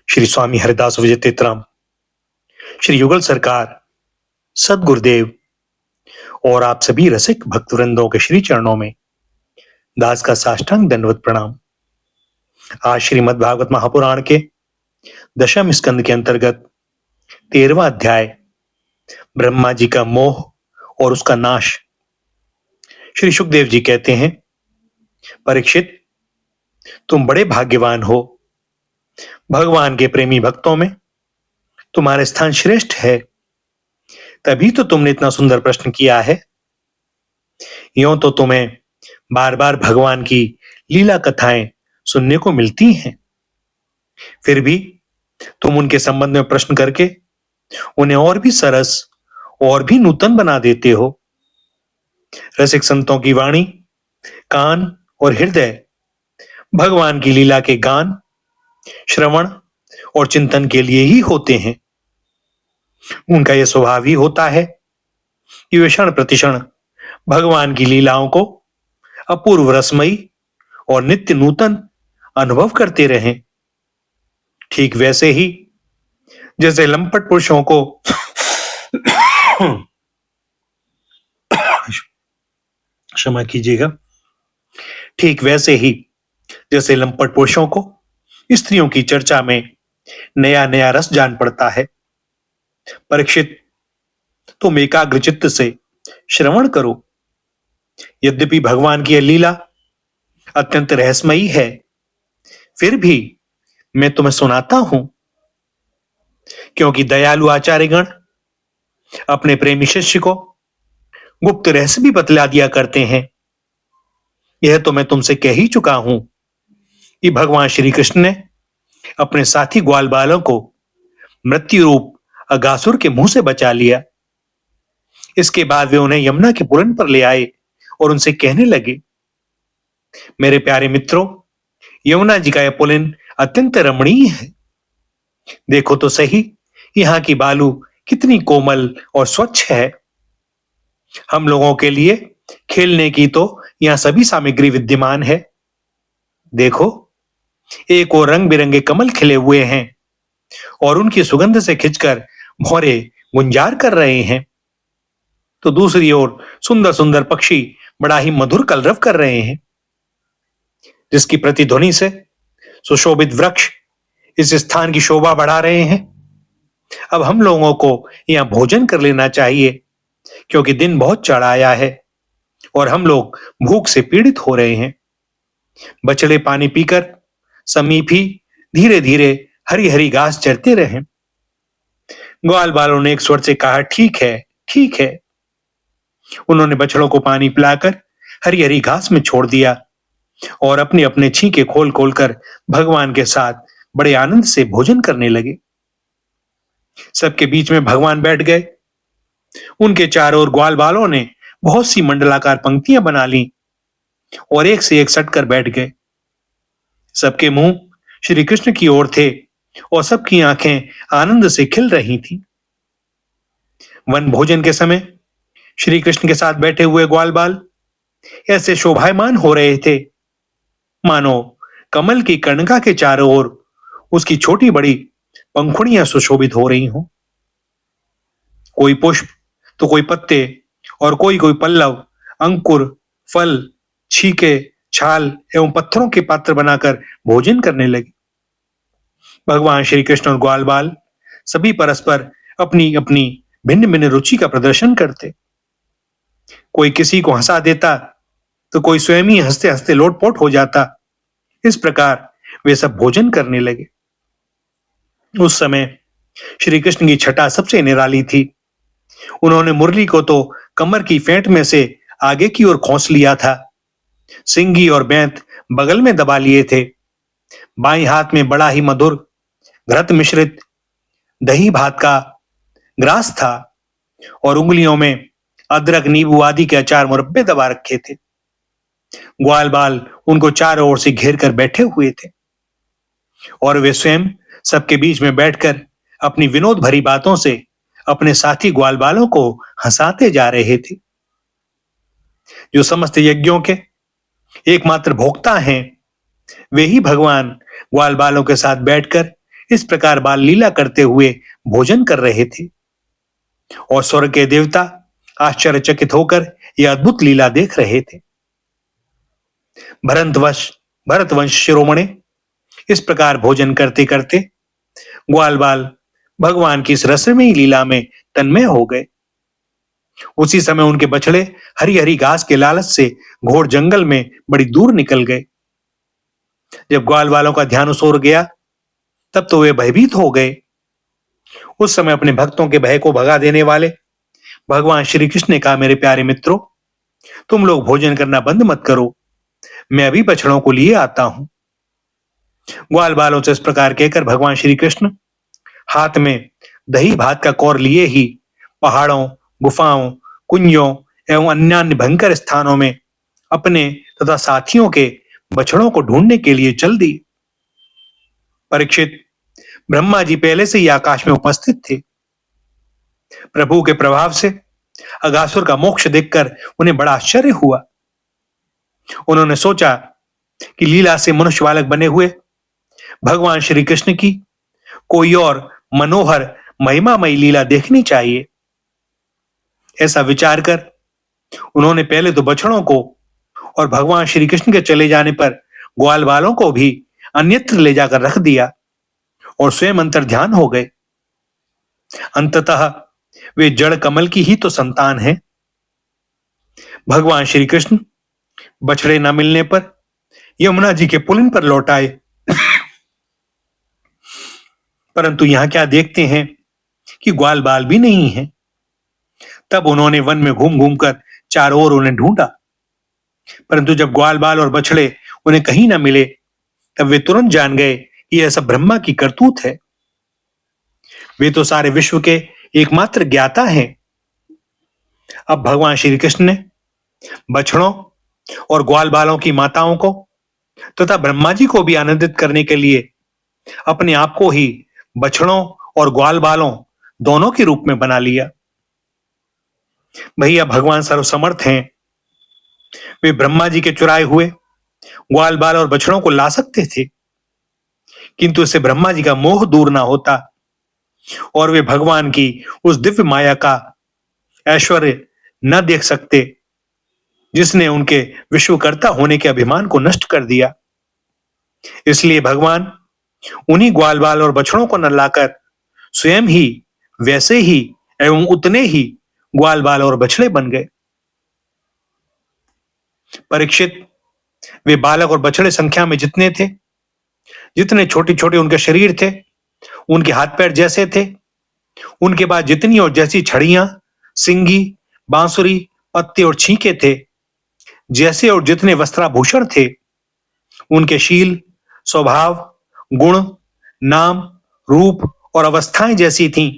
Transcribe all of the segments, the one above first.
श्री स्वामी हरिदास विजय तेतराम, श्री युगल सरकार, सदगुरुदेव और आप सभी रसिक भक्तवृंदों के श्री चरणों में दास का साष्टांग दंडवत प्रणाम। आज श्रीमद् भागवत महापुराण के दशम स्कंद के अंतर्गत 13वां अध्याय ब्रह्मा जी का मोह और उसका नाश। श्री सुखदेव जी कहते हैं, परीक्षित, तुम बड़े भाग्यवान हो। भगवान के प्रेमी भक्तों में तुम्हारा स्थान श्रेष्ठ है, तभी तो तुमने इतना सुंदर प्रश्न किया है। यूं तो तुम्हें बार बार भगवान की लीला कथाएं सुनने को मिलती हैं, फिर भी तुम उनके संबंध में प्रश्न करके उन्हें और भी सरस और भी नूतन बना देते हो। रसिक संतों की वाणी, कान और हृदय भगवान की लीला के गान, श्रवण और चिंतन के लिए ही होते हैं। उनका यह स्वभाव ही होता है कि वे क्षण प्रतिक्षण भगवान की लीलाओं को अपूर्व रसमयी और नित्य नूतन अनुभव करते रहें। ठीक वैसे ही जैसे लंपट पुरुषों को क्षमा कीजिएगा, ठीक वैसे ही जैसे लंपट पुरुषों को स्त्रियों की चर्चा में नया नया रस जान पड़ता है। परीक्षित, तुम एकाग्र चित्त से श्रवण करो। यद्यपि भगवान की यह लीला अत्यंत रहस्यमयी है, फिर भी मैं तुम्हें सुनाता हूं, क्योंकि दयालु आचार्यगण अपने प्रेमी शिष्य को गुप्त रहस्य भी बतला दिया करते हैं। यह तो मैं तुमसे कह ही चुका हूं कि भगवान श्री कृष्ण ने अपने साथी ग्वाल बालों को मृत्यु रूप अगासुर के मुंह से बचा लिया। इसके बाद वे उन्हें यमुना के पुरन पर ले आए और उनसे कहने लगे, मेरे प्यारे मित्रों, यमुना जी का यह पुलिन अत्यंत रमणीय है। देखो तो सही, यहाँ की बालू कितनी कोमल और स्वच्छ है। हम लोगों के लिए खेलने की तो यहाँ सभी सामग्री विद्यमान है। देखो, एक और रंग बिरंगे कमल खिले हुए हैं और उनकी सुगंध से खिंचकर भौरे गुंजार कर रहे हैं, तो दूसरी ओर सुंदर सुंदर पक्षी बड़ा ही मधुर कलरव कर रहे हैं, जिसकी प्रतिध्वनि से सुशोभित वृक्ष इस स्थान की शोभा बढ़ा रहे हैं। अब हम लोगों को यहाँ भोजन कर लेना चाहिए, क्योंकि दिन बहुत चढ़ आया है और हम लोग भूख से पीड़ित हो रहे हैं। बछड़े पानी पीकर समीप ही धीरे धीरे हरी हरी घास चरते रहे। ग्वाल बालों ने एक स्वर से कहा, ठीक है, ठीक है। उन्होंने बछड़ों को पानी पिलाकर हरी हरी घास में छोड़ दिया और अपने अपने छींके खोल खोल कर भगवान के साथ बड़े आनंद से भोजन करने लगे। सबके बीच में भगवान बैठ गए। उनके चारों ओर ग्वाल बालों ने बहुत सी मंडलाकार पंक्तियां बना ली और एक से एक सटकर बैठ गए। सबके मुंह श्री कृष्ण की ओर थे और सबकी आंखें आनंद से खिल रही थीं। वन भोजन के समय श्री कृष्ण के साथ बैठे हुए ग्वाल बाल ऐसे शोभायमान हो रहे थे, मानो कमल की कर्णिका के चारों ओर उसकी छोटी बड़ी पंखुड़ियां सुशोभित हो रही हों। कोई पुष्प तो कोई पत्ते और कोई कोई पल्लव, अंकुर, फल, छीके, छाल एवं पत्थरों के पात्र बनाकर भोजन करने लगे। भगवान श्री कृष्ण और ग्वाल बाल सभी परस्पर अपनी अपनी भिन्न भिन्न रुचि का प्रदर्शन करते। कोई किसी को हंसा देता तो कोई स्वयं ही हंसते हंसते लोटपोट हो जाता। इस प्रकार वे सब भोजन करने लगे। उस समय श्री कृष्ण की छटा सबसे निराली थी। उन्होंने मुरली को तो कमर की फेंट में से आगे की ओर खोस लिया था। सिंगी और बैंत बगल में दबा लिए थे। बाएं हाथ में बड़ा ही मधुर घृत मिश्रित दही भात का ग्रास था और उंगलियों में अदरक, नींबू आदि के अचार मुरब्बे दबा रखे थे। ग्वाल बाल उनको चारों ओर से घेर कर बैठे हुए थे और वे स्वयं सबके बीच में बैठकर अपनी विनोद भरी बातों से अपने साथी ग्वाल बालों को हंसाते जा रहे थे। जो समस्त यज्ञों के एकमात्र भोक्ता हैं, वे ही भगवान ग्वाल बालों के साथ बैठकर इस प्रकार बाल लीला करते हुए भोजन कर रहे थे और स्वर्ग के देवता आश्चर्यचकित होकर यह अद्भुत लीला देख रहे थे। भरतवंश शिरोमणि इस प्रकार भोजन करते करते ग्वाल बाल भगवान की इस रसमयी लीला में तन्मय हो गए। उसी समय उनके बछड़े हरी हरी घास के लालच से घोर जंगल में बड़ी दूर निकल गए। जब ग्वाल वालों का ध्यान उस ओर गया तब तो वे भयभीत हो गए। उस समय अपने भक्तों के भय को भगा देने वाले भगवान श्री कृष्ण ने कहा, मेरे प्यारे मित्रों, तुम लोग भोजन करना बंद मत करो, मैं अभी बछड़ों को लिए आता हूं। ग्वाल बालों से इस प्रकार कहकर भगवान श्री कृष्ण हाथ में दही भात का कौर लिए ही पहाड़ों, गुफाओं, कुंजों एवं अन्य भयंकर स्थानों में अपने तथा साथियों के बछड़ों को ढूंढने के लिए चल दिए। परीक्षित, ब्रह्मा जी पहले से ही आकाश में उपस्थित थे। प्रभु के प्रभाव से अगासुर का मोक्ष देखकर उन्हें बड़ा आश्चर्य हुआ। उन्होंने सोचा कि लीला से मनुष्य बालक बने हुए भगवान श्री कृष्ण की कोई और मनोहर महिमामयी लीला देखनी चाहिए। ऐसा विचार कर उन्होंने पहले तो बछड़ों को और भगवान श्री कृष्ण के चले जाने पर ग्वाल बालों को भी अन्यत्र ले जाकर रख दिया और स्वयं अंतर ध्यान हो गए। अंततः वे जड़ कमल की ही तो संतान है। भगवान श्री कृष्ण बछड़े न मिलने पर यमुना जी के पुलिन पर लौट आए। परंतु यहां क्या देखते हैं कि ग्वाल बाल भी नहीं है। तब उन्होंने वन में घूम घूम कर चारों ओर उन्हें ढूंढा, परंतु जब ग्वाल बाल और बछड़े उन्हें कहीं न मिले तब वे तुरंत जान गए कि यह सब ब्रह्मा की करतूत है। वे तो सारे विश्व के एकमात्र ज्ञाता हैं। अब भगवान श्री कृष्ण ने बछड़ों और ग्वाल बालों की माताओं को तथा ब्रह्मा जी को भी आनंदित करने के लिए अपने आप को ही बछड़ों और ग्वाल बालों दोनों के रूप में बना लिया। भैया भगवान सर्वसमर्थ हैं। वे ब्रह्मा जी के चुराए हुए ग्वाल बाल और बछड़ों को ला सकते थे, किंतु इससे ब्रह्मा जी का मोह दूर ना होता और वे भगवान की उस दिव्य माया का ऐश्वर्य न देख सकते जिसने उनके विश्वकर्ता होने के अभिमान को नष्ट कर दिया। इसलिए भगवान उन्हीं ग्वाल बाल और बछड़ों को न लाकर स्वयं ही वैसे ही एवं उतने ही ग्वाल बाल और बछड़े बन गए। परीक्षित, वे बालक और बछड़े संख्या में जितने थे, जितने छोटे छोटे उनके शरीर थे, उनके हाथ पैर जैसे थे, उनके बाद जितनी और जैसी छड़ियां, सिंगी, बांसुरी, पत्ते और छींके थे, जैसे और जितने वस्त्राभूषण थे, उनके शील, स्वभाव, गुण, नाम, रूप और अवस्थाएं जैसी थीं।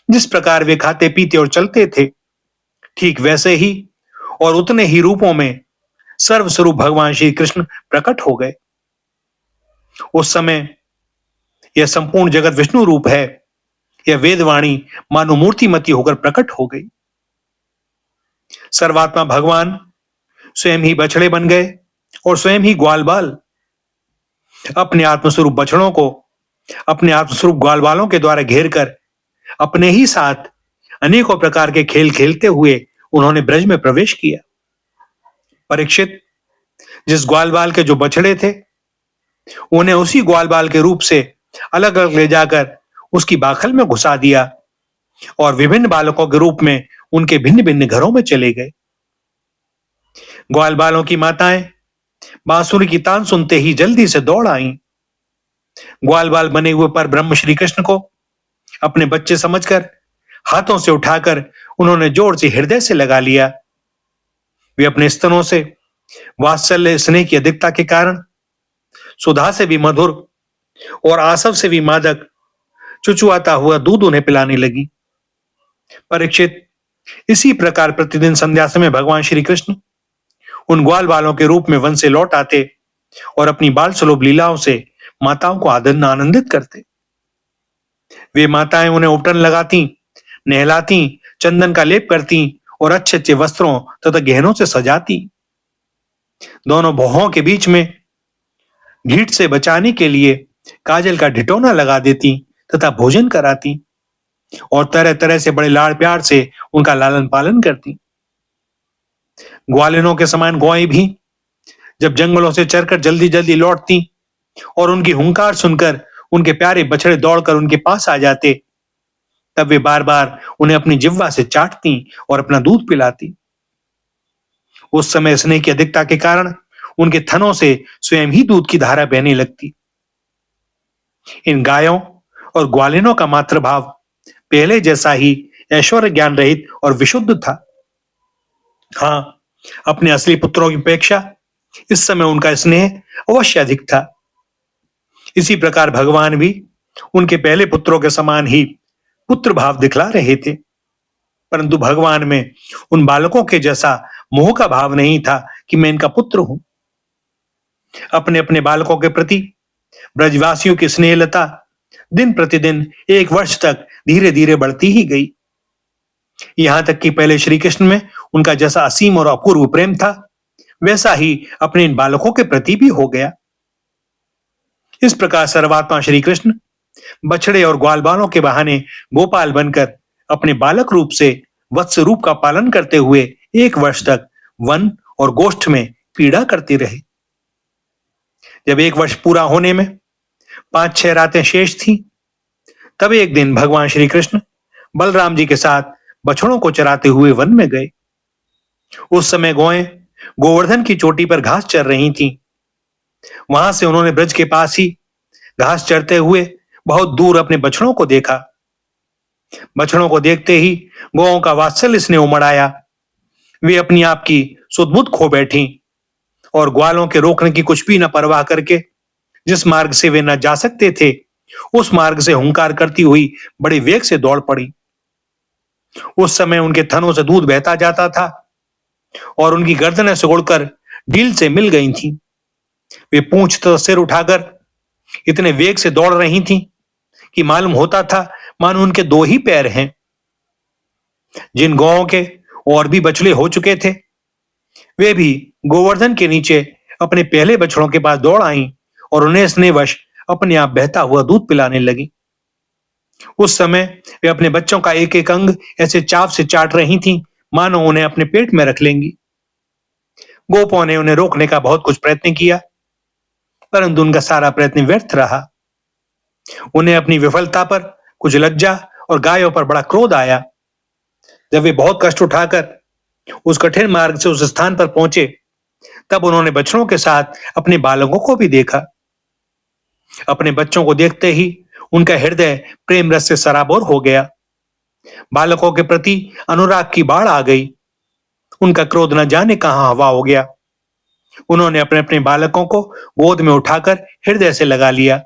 जिस प्रकार वे खाते पीते और चलते थे, ठीक वैसे ही और उतने ही रूपों में सर्वस्वरूप भगवान श्री कृष्ण प्रकट हो गए। उस समय यह संपूर्ण जगत विष्णु रूप है, यह वेदवाणी मानो मूर्तिमती होकर प्रकट हो गई। सर्वात्मा भगवान स्वयं ही बछड़े बन गए और स्वयं ही ग्वाल बाल। अपने आत्मस्वरूप बछड़ों को अपने आत्मस्वरूप ग्वाल बालों के द्वारा घेर कर अपने ही साथ अनेकों प्रकार के खेल खेलते हुए उन्होंने ब्रज में प्रवेश किया। परीक्षित, जिस ग्वाल बाल के जो बछड़े थे, उन्हें उसी ग्वाल बाल के रूप से अलग अलग ले जाकर उसकी बाखल में घुसा दिया और विभिन्न बालकों के रूप में उनके भिन्न भिन्न घरों में चले गए। ग्वाल बालों की माताएं बांसुरी की तान सुनते ही जल्दी से दौड़ आईं। ग्वाल बाल बने हुए पर ब्रह्म श्री कृष्ण को अपने बच्चे समझकर हाथों से उठाकर उन्होंने जोर से हृदय से लगा लिया। वे अपने स्तनों से वात्सल्य स्नेह की अधिकता के कारण सुधा से भी मधुर और आसव से भी मादक चुचुआता हुआ दूध उन्हें पिलाने लगी। परीक्षित, इसी प्रकार प्रतिदिन संध्या समय भगवान श्री कृष्ण उन ग्वाल बालों के रूप में वन से लौट आते और अपनी बाल सुलभ लीलाओं से माताओं को आनंदित करते। वे माताएं उन्हें उपटन लगाती, नहलाती, चंदन का लेप करती और अच्छे अच्छे वस्त्रों तथा गहनों से सजाती। दोनों भौहों के बीच में घीट से बचाने के लिए काजल का ढिठौना लगा देती तथा भोजन कराती और तरह तरह से बड़े लाड़ प्यार से उनका लालन पालन करती। ग्वालिनों के समान गौएं भी जब जंगलों से चरकर जल्दी जल्दी लौटती और उनकी हुंकार सुनकर उनके प्यारे बछड़े दौड़कर उनके पास आ जाते, तब वे बार बार उन्हें अपनी जिह्वा से चाटती और अपना दूध पिलाती। उस समय स्नेह की अधिकता के कारण उनके थनों से स्वयं ही दूध की धारा बहने लगती। इन गायों और ग्वालिनों का मातृभाव पहले जैसा ही ऐश्वर्य ज्ञान रहित और विशुद्ध था। हाँ, अपने असली पुत्रों की अपेक्षा इस समय उनका स्नेह अवश्य अधिक था। इसी प्रकार भगवान भी उनके पहले पुत्रों के समान ही पुत्र भाव दिखला रहे थे, परंतु भगवान में उन बालकों के जैसा मोह का भाव नहीं था कि मैं इनका पुत्र हूं। अपने अपने बालकों के प्रति ब्रजवासियों की स्नेहलता दिन प्रतिदिन 1 वर्ष तक धीरे धीरे बढ़ती ही गई। यहां तक कि पहले श्री कृष्ण में उनका जैसा असीम और अपूर्व प्रेम था, वैसा ही अपने इन बालकों के प्रति भी हो गया। इस प्रकार सर्वात्मा श्री कृष्ण बछड़े और ग्वाल बालों के बहाने गोपाल बनकर अपने बालक रूप से वत्स रूप का पालन करते हुए 1 वर्ष तक वन और गोष्ठ में पीड़ा करते रहे। जब 1 वर्ष पूरा होने में 5-6 रातें शेष थीं, तब एक दिन भगवान श्री कृष्ण बलराम जी के साथ बछड़ों को चराते हुए वन में गए। उस समय गौएं गोवर्धन की चोटी पर घास चर रही थीं। वहां से उन्होंने ब्रज के पास ही घास चरते हुए बहुत दूर अपने बछड़ों को देखा। बछड़ों को देखते ही गौओं का वात्सल्य स्नेह उमड़ आया। वे अपनी आप की सुध-बुध खो बैठी और ग्वालों के रोकने की कुछ भी न परवाह करके जिस मार्ग से वे न जा सकते थे, उस मार्ग से हुंकार करती हुई बड़े वेग से दौड़ पड़ी। उस समय उनके थनों से दूध बहता जाता था और उनकी गर्दनें सिकुड़कर ढील से मिल गई थीं। वे पूंछ तो सिर उठाकर इतने वेग से दौड़ रही थीं कि मालूम होता था मानो उनके 2 ही पैर हैं। जिन गौओं के और भी बछड़े हो चुके थे, वे भी गोवर्धन के नीचे अपने पहले बछड़ों के पास दौड़ आईं और उन्हें स्नेहवश अपने आप बहता हुआ दूध पिलाने लगी। उस समय वे अपने बच्चों का एक एक अंग ऐसे चाव से चाट रही थीं मानो उन्हें अपने पेट में रख लेंगी। गोपों ने उन्हें रोकने का बहुत कुछ प्रयत्न किया, परंतु उनका सारा प्रयत्न व्यर्थ रहा। उन्हें अपनी विफलता पर कुछ लज्जा और गायों पर बड़ा क्रोध आया। जब वे बहुत कष्ट उठाकर उस कठिन मार्ग से उस स्थान पर पहुंचे, तब उन्होंने बछड़ों के साथ अपने बालकों को भी देखा। अपने बच्चों को देखते ही उनका हृदय प्रेम रस से सराबोर हो गया। बालकों के प्रति अनुराग की बाढ़ आ गई। उनका क्रोध न जाने कहां हवा हो गया। उन्होंने अपने अपने बालकों को गोद में उठाकर हृदय से लगा लिया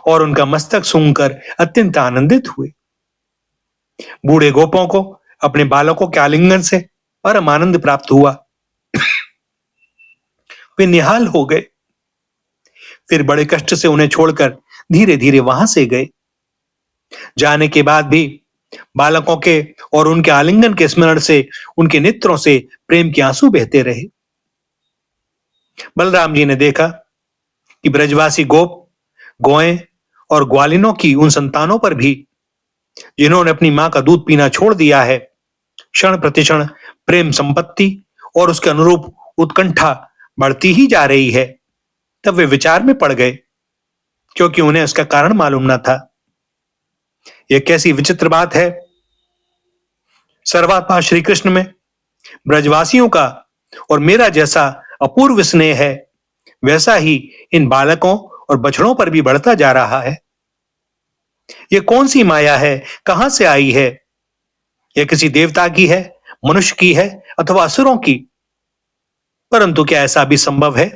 और उनका मस्तक सूंघकर अत्यंत आनंदित हुए। बूढ़े गोपों को अपने बालकों के आलिंगन से परम आनंद प्राप्त हुआ। वे निहाल हो गए। फिर बड़े कष्ट से उन्हें छोड़कर धीरे धीरे वहां से गए। जाने के बाद भी बालकों के और उनके आलिंगन के स्मरण से उनके नेत्रों से प्रेम के आंसू बहते रहे। बलराम जी ने देखा कि ब्रजवासी गोप, गौएं और ग्वालिनों की उन संतानों पर भी, जिन्होंने अपनी मां का दूध पीना छोड़ दिया है, क्षण प्रतिक्षण प्रेम संपत्ति और उसके अनुरूप उत्कंठा बढ़ती ही जा रही है। तब वे विचार में पड़ गए, क्योंकि उन्हें उसका कारण मालूम न था। यह कैसी विचित्र बात है। सर्वात्मा श्री कृष्ण में ब्रजवासियों का और मेरा जैसा अपूर्व स्नेह है, वैसा ही इन बालकों और बछड़ों पर भी बढ़ता जा रहा है। यह कौन सी माया है, कहां से आई है? यह किसी देवता की है, मनुष्य की है अथवा असुरों की? परंतु क्या ऐसा भी संभव है?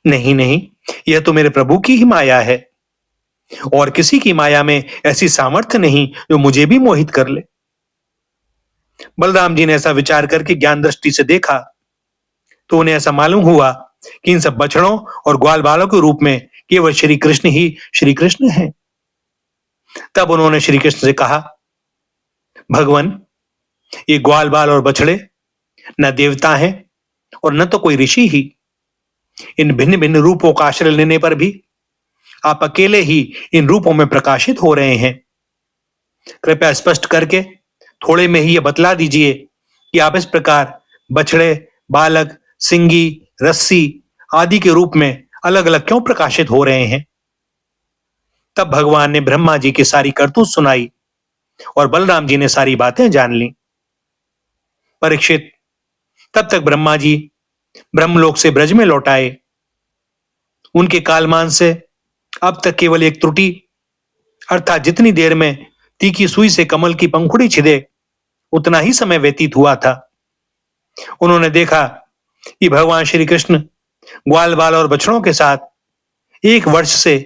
नहीं नहीं, यह तो मेरे प्रभु की ही माया है और किसी की माया में ऐसी सामर्थ्य नहीं जो मुझे भी मोहित कर ले। बलराम जी ने ऐसा विचार करके ज्ञान दृष्टि से देखा तो उन्हें ऐसा मालूम हुआ कि इन सब बछड़ों और ग्वाल बालों के रूप में केवल श्री कृष्ण ही श्री कृष्ण हैं। तब उन्होंने श्री कृष्ण से कहा, भगवान, ये ग्वाल बाल और बछड़े न देवता हैं और न तो कोई ऋषि ही। इन भिन्न भिन्न रूपों का आश्रय लेने पर भी आप अकेले ही इन रूपों में प्रकाशित हो रहे हैं। कृपया स्पष्ट करके थोड़े में ही यह बतला दीजिए कि आप इस प्रकार बछड़े, बालक, सिंगी, रस्सी आदि के रूप में अलग अलग क्यों प्रकाशित हो रहे हैं। तब भगवान ने ब्रह्मा जी की सारी करतूत सुनाई और बलराम जी ने सारी बातें जान ली। परीक्षित, तब तक ब्रह्मा जी ब्रह्मलोक से ब्रज में लौट आए। उनके कालमान से अब तक केवल एक त्रुटि, अर्थात जितनी देर में तीखी सुई से कमल की पंखुड़ी छिदे उतना ही समय व्यतीत हुआ था। उन्होंने देखा कि भगवान श्री कृष्ण ग्वाल बाल और बछड़ों के साथ 1 वर्ष से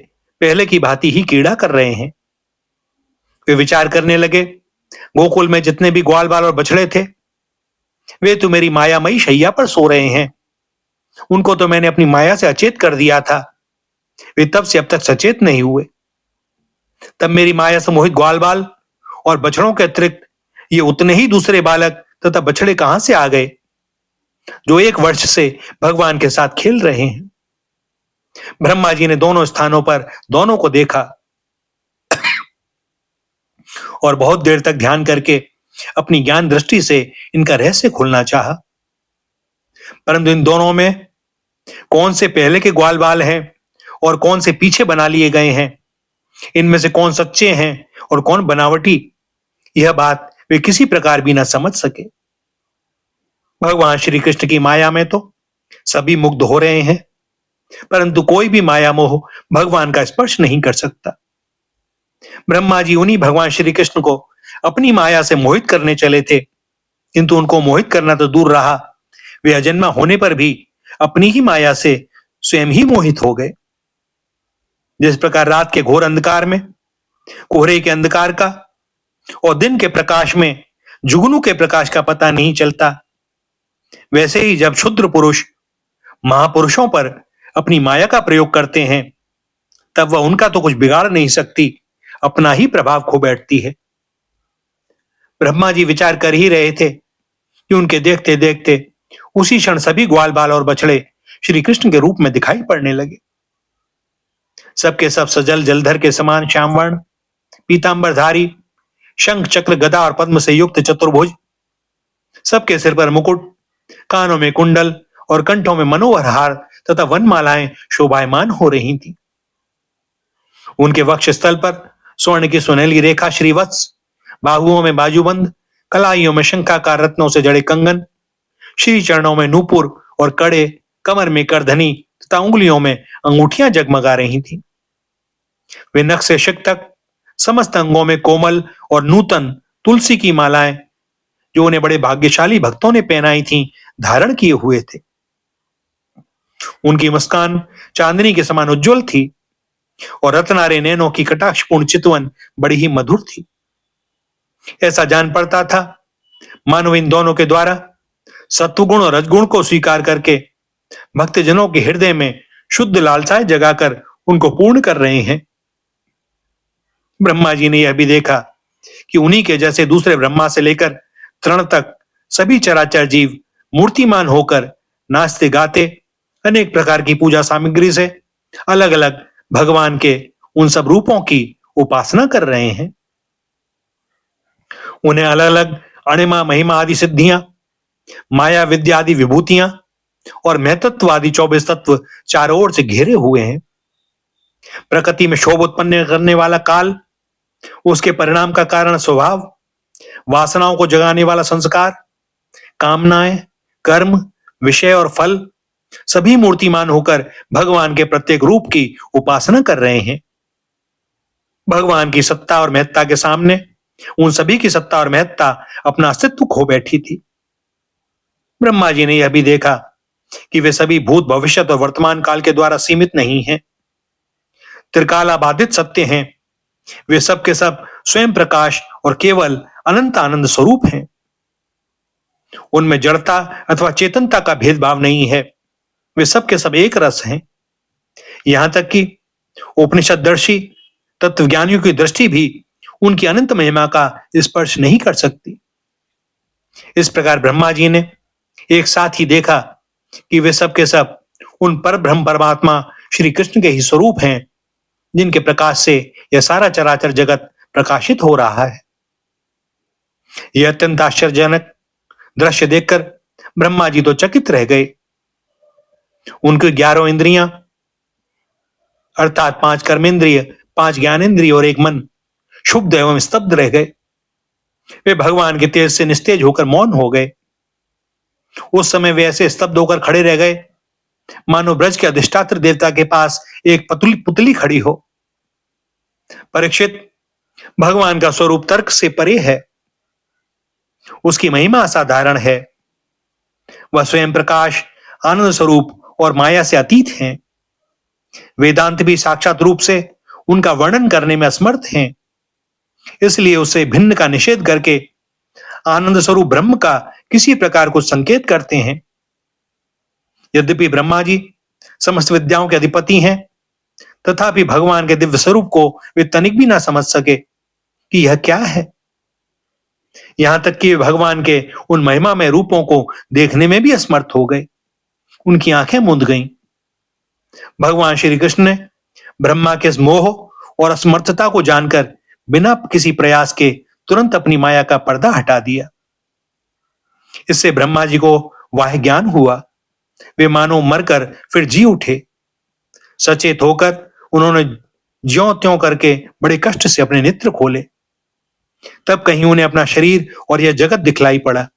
पहले की भांति ही क्रीड़ा कर रहे हैं। वे विचार करने लगे, गोकुल में जितने भी ग्वाल बाल और बछड़े थे वे तो मेरी मायामयी शैया पर सो रहे हैं। उनको तो मैंने अपनी माया से अचेत कर दिया था, वे तब से अब तक सचेत नहीं हुए। तब मेरी माया से मोहित ग्वाल बाल और बछड़ों के अतिरिक्त ये उतने ही दूसरे बालक तथा बछड़े कहां से आ गए जो 1 वर्ष से भगवान के साथ खेल रहे हैं। ब्रह्मा जी ने दोनों स्थानों पर दोनों को देखा और बहुत देर तक ध्यान करके अपनी ज्ञान दृष्टि से इनका रहस्य खोलना चाहा। परंतु इन दोनों में कौन से पहले के ग्वाल बाल हैं और कौन से पीछे बना लिए गए हैं, इनमें से कौन सच्चे हैं और कौन बनावटी, यह बात वे किसी प्रकार भी न समझ सके। भगवान श्री कृष्ण की माया में तो सभी मुग्ध हो रहे हैं, परंतु कोई भी माया मोह भगवान का स्पर्श नहीं कर सकता। ब्रह्मा जी उन्हीं भगवान श्री कृष्ण को अपनी माया से मोहित करने चले थे, किंतु उनको मोहित करना तो दूर रहा, वे अजन्मा होने पर भी अपनी ही माया से स्वयं ही मोहित हो गए। जिस प्रकार रात के घोर अंधकार में कोहरे के अंधकार का और दिन के प्रकाश में जुगनू के प्रकाश का पता नहीं चलता, वैसे ही जब क्षुद्र पुरुष महापुरुषों पर अपनी माया का प्रयोग करते हैं तब वह उनका तो कुछ बिगाड़ नहीं सकती, अपना ही प्रभाव खो बैठती है। ब्रह्मा जी विचार कर ही रहे थे कि उनके देखते देखते उसी क्षण सभी ग्वाल बाल और बछड़े श्री कृष्ण के रूप में दिखाई पड़ने लगे। सबके सब सजल जलधर के समान श्यामवर्ण, पीतांबरधारी, शंख चक्र गदा और पद्म से युक्त चतुर्भुज, सबके सिर पर मुकुट, कानों में कुंडल और कंठों में मनोहर हार तथा वनमालाएं शोभायमान हो रही थी। उनके वक्षस्थल पर स्वर्ण की सुनहली रेखा श्रीवत्स, बाहुओं में बाजूबंद, कलाइयों में शंखाकार रत्नों से जड़े कंगन, श्री चरणों में नूपुर और कड़े, कमर में करधनी तथा उंगलियों में अंगूठियां जगमगा रही थी। वे नख से शिख तक समस्त अंगों में कोमल और नूतन तुलसी की मालाएं, जो उन्हें बड़े भाग्यशाली भक्तों ने पहनाई थी, धारण किए हुए थे। उनकी मुस्कान चांदनी के समान उज्जवल थी और रत्नारे नैनों की कटाक्षपूर्ण चितवन बड़ी ही मधुर थी। ऐसा जान पड़ता था मानो इन दोनों के द्वारा सत्वगुण और रजगुण को स्वीकार करके भक्तजनों के हृदय में शुद्ध लालसाएं जगाकर उनको पूर्ण कर रहे हैं। ब्रह्मा जी ने यह भी देखा कि उन्हीं के जैसे दूसरे ब्रह्मा से लेकर तृण तक सभी चराचर जीव मूर्तिमान होकर नाचते गाते अनेक प्रकार की पूजा सामग्री से अलग अलग भगवान के उन सब रूपों की उपासना कर रहे हैं। उन्हें अलग अलग अणिमा महिमा आदि सिद्धियां, माया विद्या आदि विभूतियां और महतत्व आदि 24 तत्व चारों ओर से घेरे हुए हैं। प्रकृति में शोभ उत्पन्न करने वाला काल, उसके परिणाम का कारण स्वभाव, वासनाओं को जगाने वाला संस्कार, कामनाएं, कर्म, विषय और फल, सभी मूर्तिमान होकर भगवान के प्रत्येक रूप की उपासना कर रहे हैं। भगवान की सत्ता और महत्ता के सामने उन सभी की सत्ता और महत्ता अपना अस्तित्व खो बैठी थी। ब्रह्मा जी ने यह भी देखा कि वे सभी भूत, भविष्य और वर्तमान काल के द्वारा सीमित नहीं हैं, त्रिकालाबाधित सत्य हैं। वे सब के सब स्वयं प्रकाश और केवल अनंत आनंद स्वरूप हैं। उनमें जड़ता अथवा चेतनता का भेदभाव नहीं है, वे सब के सब एक रस हैं। यहां तक कि उपनिषददर्शी तत्वज्ञानियों की दृष्टि भी उनकी अनंत महिमा का स्पर्श नहीं कर सकती। इस प्रकार ब्रह्मा जी ने एक साथ ही देखा कि वे सब के सब उन पर ब्रह्म परमात्मा श्री कृष्ण के ही स्वरूप हैं, जिनके प्रकाश से यह सारा चराचर जगत प्रकाशित हो रहा है। यह अत्यंत आश्चर्यजनक दृश्य देखकर ब्रह्मा जी तो चकित रह गए। उनकी 11 इंद्रियां अर्थात 5 कर्मेंद्रिय, 5 ज्ञानेंद्रिय और एक मन क्षुब्ध एवं स्तब्ध रह गए। वे भगवान के तेज से निस्तेज होकर मौन हो गए। उस समय वे ऐसे स्तब्ध होकर खड़े रह गए मानो ब्रज के अधिष्ठात्र देवता के पास एक पुतली खड़ी हो। परीक्षित, भगवान का स्वरूप तर्क से परे है। उसकी महिमा असाधारण है। वह स्वयं प्रकाश, आनंद स्वरूप और माया से अतीत हैं। वेदांत भी साक्षात रूप से उनका वर्णन करने में असमर्थ हैं। इसलिए उसे भिन्न का निषेध करके आनंद स्वरूप ब्रह्म का किसी प्रकार को संकेत करते हैं। यद्यपि ब्रह्मा जी समस्त विद्याओं के अधिपति हैं, तथापि भगवान के दिव्य स्वरूप को वे तनिक भी ना समझ सके कि यह क्या है। यहां तक कि भगवान के उन महिमामय रूपों को देखने में भी असमर्थ हो गए। उनकी आंखें मूंद गईं। भगवान श्री कृष्ण ने ब्रह्मा के मोह और असमर्थता को जानकर बिना किसी प्रयास के तुरंत अपनी माया का पर्दा हटा दिया। इससे ब्रह्मा जी को वाह्य ज्ञान हुआ। वे मानो मरकर फिर जी उठे। सचेत होकर उन्होंने ज्यों त्यों करके बड़े कष्ट से अपने नेत्र खोले। तब कहीं उन्हें अपना शरीर और यह जगत दिखलाई पड़ा।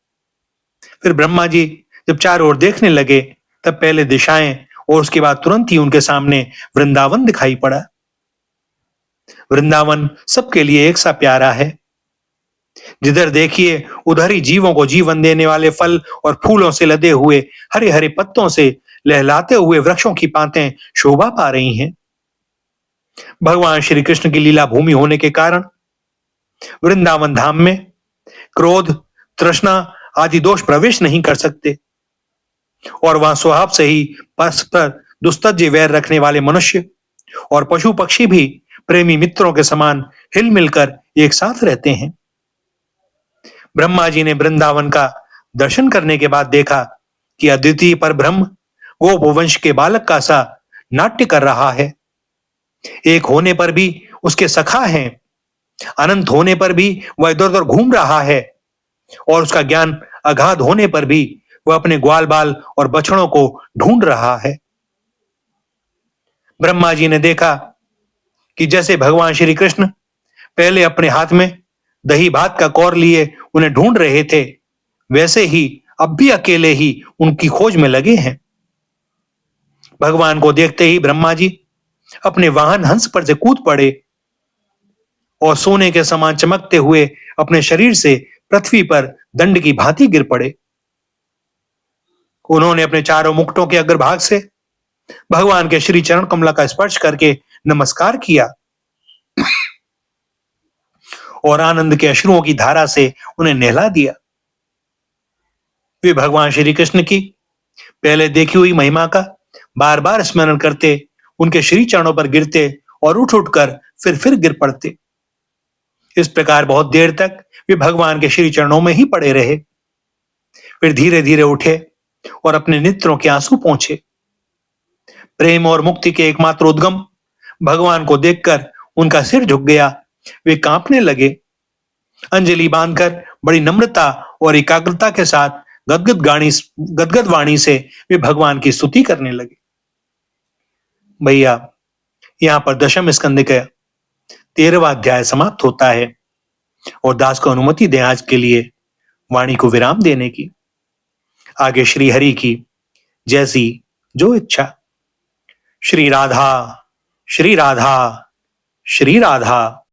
फिर ब्रह्मा जी जब चारों ओर देखने लगे, तब पहले दिशाएं और उसके बाद तुरंत ही उनके सामने वृंदावन दिखाई पड़ा। वृंदावन सबके लिए एक सा प्यारा है। जिधर देखिए उधर ही जीवों को जीवन देने वाले फल और फूलों से लदे हुए हरे हरे पत्तों से लहलाते हुए वृक्षों की पातें शोभा पा रही हैं। भगवान श्री कृष्ण की लीला भूमि होने के कारण वृंदावन धाम में क्रोध, तृष्णा आदि दोष प्रवेश नहीं कर सकते और वहां स्वभाव से ही परस्पर दुस्तज्य वैर रखने वाले मनुष्य और पशु पक्षी भी प्रेमी मित्रों के समान हिल मिलकर एक साथ रहते हैं। ब्रह्मा जी ने वृंदावन का दर्शन करने के बाद देखा कि अद्वितीय पर ब्रह्म गोपवंश के बालक का सा नाट्य कर रहा है। एक होने पर भी उसके सखा हैं, अनंत होने पर भी वह इधर उधर घूम रहा है और उसका ज्ञान अगाध होने पर भी वह अपने ग्वाल बाल और बछड़ों को ढूंढ रहा है। ब्रह्मा जी ने देखा कि जैसे भगवान श्री कृष्ण पहले अपने हाथ में दही भात का कौर लिए उन्हें ढूंढ रहे थे, वैसे ही अब भी अकेले ही उनकी खोज में लगे हैं। भगवान को देखते ही ब्रह्मा जी अपने वाहन हंस पर से कूद पड़े और सोने के समान चमकते हुए अपने शरीर से पृथ्वी पर दंड की भांति गिर पड़े। उन्होंने अपने चारों मुकुटों के अग्रभाग से भगवान के श्री चरण कमला का स्पर्श करके नमस्कार किया और आनंद के अश्रुओं की धारा से उन्हें नहला दिया। वे भगवान श्री कृष्ण की पहले देखी हुई महिमा का बार बार स्मरण करते, उनके श्री चरणों पर गिरते और उठ उठकर फिर गिर पड़ते। इस प्रकार बहुत देर तक वे भगवान के श्री चरणों में ही पड़े रहे। फिर धीरे धीरे उठे और अपने नेत्रों के आंसू पोंछे। प्रेम और मुक्ति के एकमात्र उद्गम भगवान को देखकर उनका सिर झुक गया। वे कांपने लगे। अंजलि बांधकर बड़ी नम्रता और एकाग्रता के साथ गदगद वाणी से वे भगवान की स्तुति करने लगे। भैया, यहां पर दशम स्कंद का 13वां अध्याय समाप्त होता है और दास को अनुमति दें आज के लिए वाणी को विराम देने की। आगे श्री हरि की जैसी जो इच्छा। श्री राधा, श्री राधा, श्री राधा।